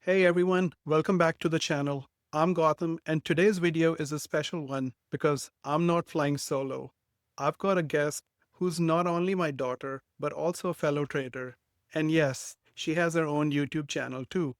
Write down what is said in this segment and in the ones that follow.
Hey everyone, welcome back to the channel. I'm Gotham, and today's video is a special one because I'm not flying solo. I've got a guest who's not only my daughter, but also a fellow trader. And yes, she has her own YouTube channel too.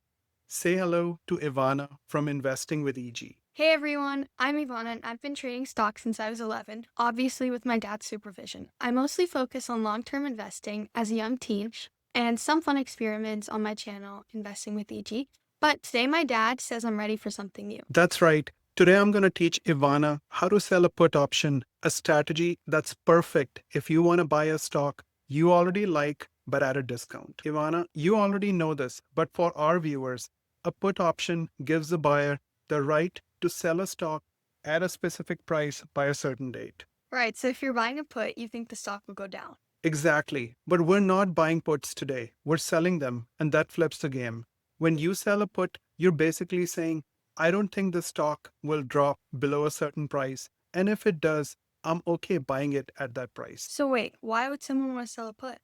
Say hello to Ivana from Investing with EG. Hey everyone, I'm Ivana and I've been trading stocks since I was 11, obviously with my dad's supervision. I mostly focus on long-term investing as a young teen and some fun experiments on my channel, Investing with EG. But today my dad says I'm ready for something new. That's right. Today I'm going to teach Ivana how to sell a put option, a strategy that's perfect if you want to buy a stock you already like but at a discount. Ivana, you already know this, but for our viewers, a put option gives the buyer the right to sell a stock at a specific price by a certain date. Right, so if you're buying a put, you think the stock will go down. Exactly. But we're not buying puts today. We're selling them, and that flips the game. When you sell a put, you're basically saying, I don't think the stock will drop below a certain price. And if it does, I'm okay buying it at that price. So wait, why would someone want to sell a put?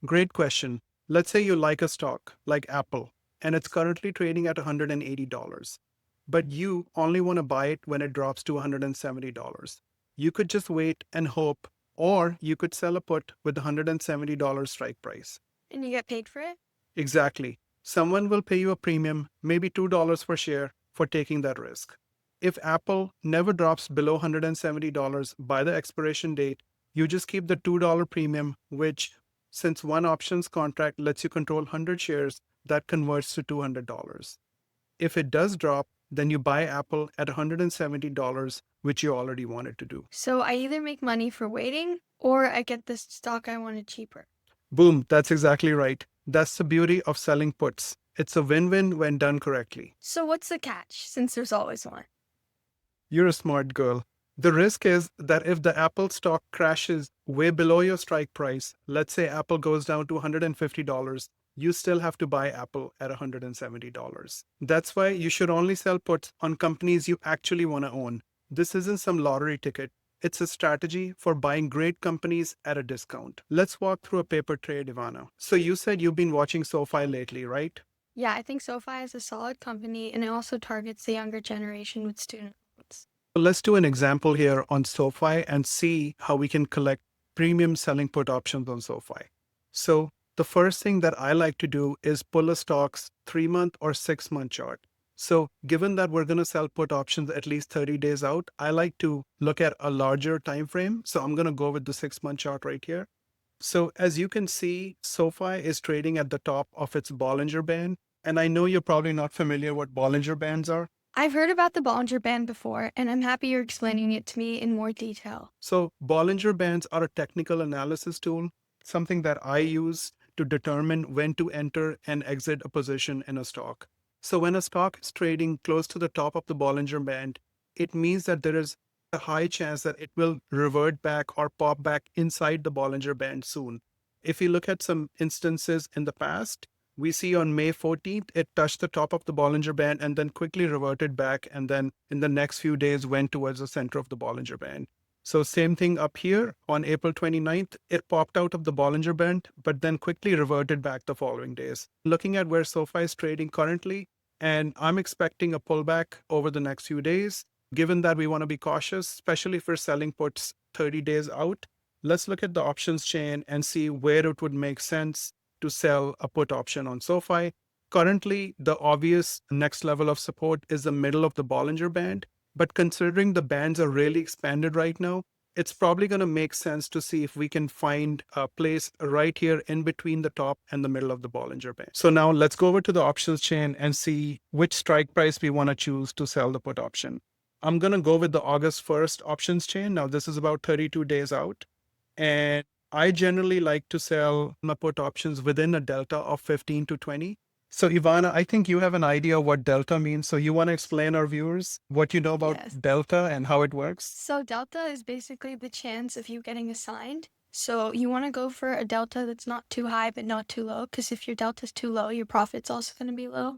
Great question. Let's say you like a stock, like Apple, and it's currently trading at $180. But you only want to buy it when it drops to $170. You could just wait and hope, or you could sell a put with $170 strike price. And you get paid for it? Exactly. Someone will pay you a premium, maybe $2 per share, for taking that risk. If Apple never drops below $170 by the expiration date, you just keep the $2 premium, which, since one options contract lets you control 100 shares, that converts to $200. If it does drop, then you buy Apple at $170, which you already wanted to do. So I either make money for waiting or I get this stock I wanted cheaper. Boom, that's exactly right. That's the beauty of selling puts. It's a win win when done correctly. So what's the catch, since there's always one? You're a smart girl. The risk is that if the Apple stock crashes way below your strike price, let's say Apple goes down to $150, you still have to buy Apple at $170. That's why you should only sell puts on companies you actually want to own. This isn't some lottery ticket. It's a strategy for buying great companies at a discount. Let's walk through a paper trade, Ivana. So you said you've been watching SoFi lately, right? Yeah, I think SoFi is a solid company and it also targets the younger generation with student loans. Let's do an example here on SoFi and see how we can collect premium selling put options on SoFi. So the first thing that I like to do is pull a stock's 3-month or 6-month chart. So given that we're going to sell put options at least 30 days out, I like to look at a larger time frame. So I'm going to go with the 6-month chart right here. So as you can see, SoFi is trading at the top of its Bollinger Band. And I know you're probably not familiar what Bollinger Bands are. I've heard about the Bollinger Band before, and I'm happy you're explaining it to me in more detail. So Bollinger Bands are a technical analysis tool, something that I use to determine when to enter and exit a position in a stock. So when a stock is trading close to the top of the Bollinger Band, it means that there is a high chance that it will revert back or pop back inside the Bollinger Band soon. If you look at some instances in the past, we see on May 14th, it touched the top of the Bollinger Band and then quickly reverted back, and then in the next few days went towards the center of the Bollinger Band. So same thing up here on April 29th, it popped out of the Bollinger Band, but then quickly reverted back the following days. Looking at where SoFi is trading currently, and I'm expecting a pullback over the next few days. Given that we want to be cautious, especially if we're selling puts 30 days out, let's look at the options chain and see where it would make sense to sell a put option on SoFi. Currently, the obvious next level of support is the middle of the Bollinger Band. But considering the bands are really expanded right now, it's probably going to make sense to see if we can find a place right here in between the top and the middle of the Bollinger Band. So now let's go over to the options chain and see which strike price we want to choose to sell the put option. I'm going to go with the August 1st options chain. Now this is about 32 days out. And I generally like to sell my put options within a delta of 15 to 20. So Ivana, I think you have an idea what delta means. So you want to explain our viewers what you know about Yes. delta and how it works? So delta is basically the chance of you getting assigned. So you want to go for a delta that's not too high but not too low, because if your delta is too low, your profit's also going to be low,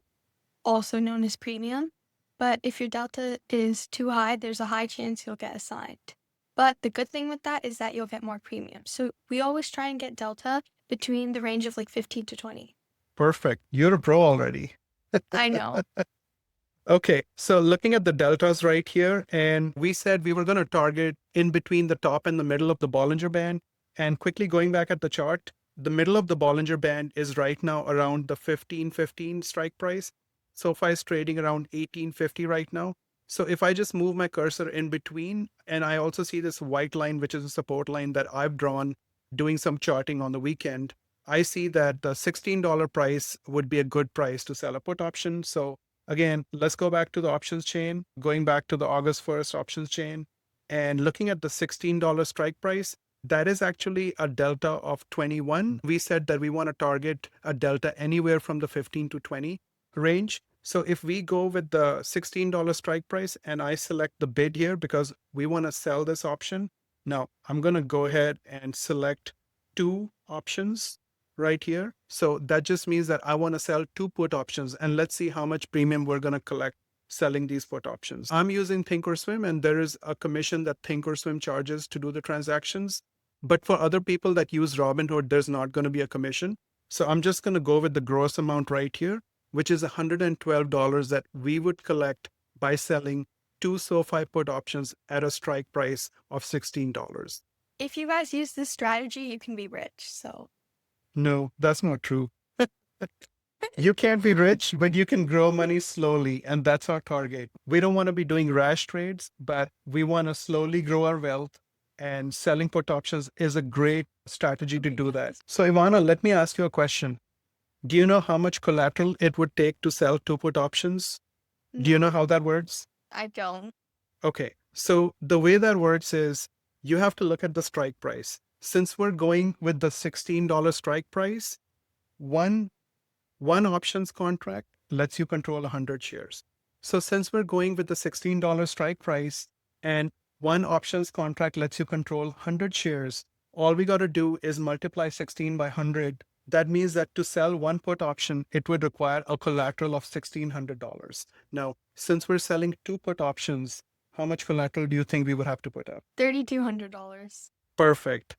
also known as premium. But if your delta is too high, there's a high chance you'll get assigned. But the good thing with that is that you'll get more premium. So we always try and get delta between the range of like 15 to 20. Perfect. You're a pro already. I know. Okay, so looking at the deltas right here, and we said we were going to target in between the top and the middle of the Bollinger Band. And quickly going back at the chart, the middle of the Bollinger Band is right now around the 15.15 strike price. SoFi is trading around 18.50 right now. So if I just move my cursor in between, and I also see this white line, which is a support line that I've drawn doing some charting on the weekend, I see that the $16 price would be a good price to sell a put option. So again, let's go back to the options chain, going back to the August 1st options chain and looking at the $16 strike price. That is actually a delta of 21. We said that we want to target a delta anywhere from the 15 to 20 range. So if we go with the $16 strike price and I select the bid here because we want to sell this option. Now I'm going to go ahead and select two options right here. So that just means that I want to sell two put options, and let's see how much premium we're going to collect selling these put options. I'm using Thinkorswim, and there is a commission that Thinkorswim charges to do the transactions. But for other people that use Robinhood, there's not going to be a commission. So I'm just going to go with the gross amount right here, which is $112 that we would collect by selling two SoFi put options at a strike price of $16. If you guys use this strategy, you can be rich. So No, that's not true. You can't be rich, but you can grow money slowly, and that's our target. We don't want to be doing rash trades, but we want to slowly grow our wealth, and selling put options is a great strategy to do that. So, Ivana, let me ask you a question. Do you know how much collateral it would take to sell two put options? Do you know how that works? I don't. Okay, so the way that works is you have to look at the strike price. Since we're going with the $16 strike price, one options contract lets you control 100 shares. So since we're going with the $16 strike price and one options contract lets you control 100 shares, all we got to do is multiply 16 by 100. That means that to sell one put option, it would require a collateral of $1,600. Now, since we're selling two put options, how much collateral do you think we would have to put up? $3,200. Perfect.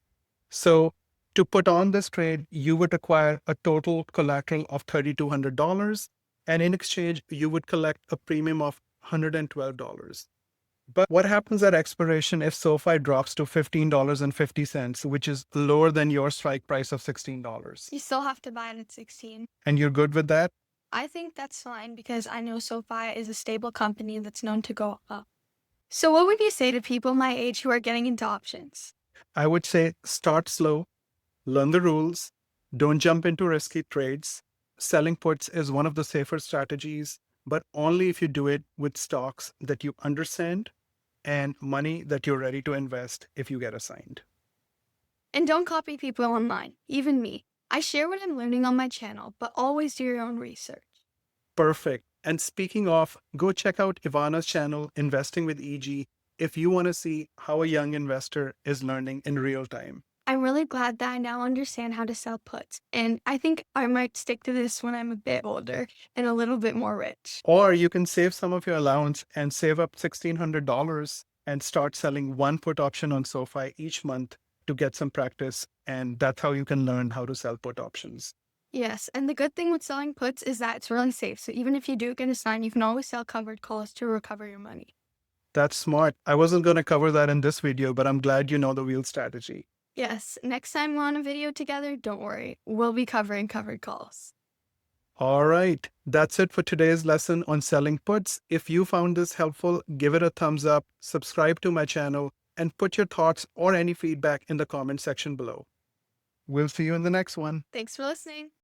So to put on this trade, you would require a total collateral of $3,200. And in exchange, you would collect a premium of $112. But what happens at expiration if SoFi drops to $15.50, which is lower than your strike price of $16? You still have to buy it at 16. And you're good with that? I think that's fine because I know SoFi is a stable company that's known to go up. So what would you say to people my age who are getting into options? I would say start slow, learn the rules, don't jump into risky trades. Selling puts is one of the safer strategies, but only if you do it with stocks that you understand and money that you're ready to invest if you get assigned. And don't copy people online, even me. I share what I'm learning on my channel, but always do your own research. Perfect. And speaking of, go check out Ivana's channel, Investing with EG, if you want to see how a young investor is learning in real time. I'm really glad that I now understand how to sell puts, and I think I might stick to this when I'm a bit older and a little bit more rich. Or you can save some of your allowance and save up $1,600 and start selling one put option on SoFi each month to get some practice. And that's how you can learn how to sell put options. Yes, and the good thing with selling puts is that it's really safe. So even if you do get assigned, you can always sell covered calls to recover your money. That's smart. I wasn't going to cover that in this video, but I'm glad you know the wheel strategy. Yes, next time we're on a video together, don't worry. We'll be covering covered calls. All right, that's it for today's lesson on selling puts. If you found this helpful, give it a thumbs up, subscribe to my channel, and put your thoughts or any feedback in the comment section below. We'll see you in the next one. Thanks for listening.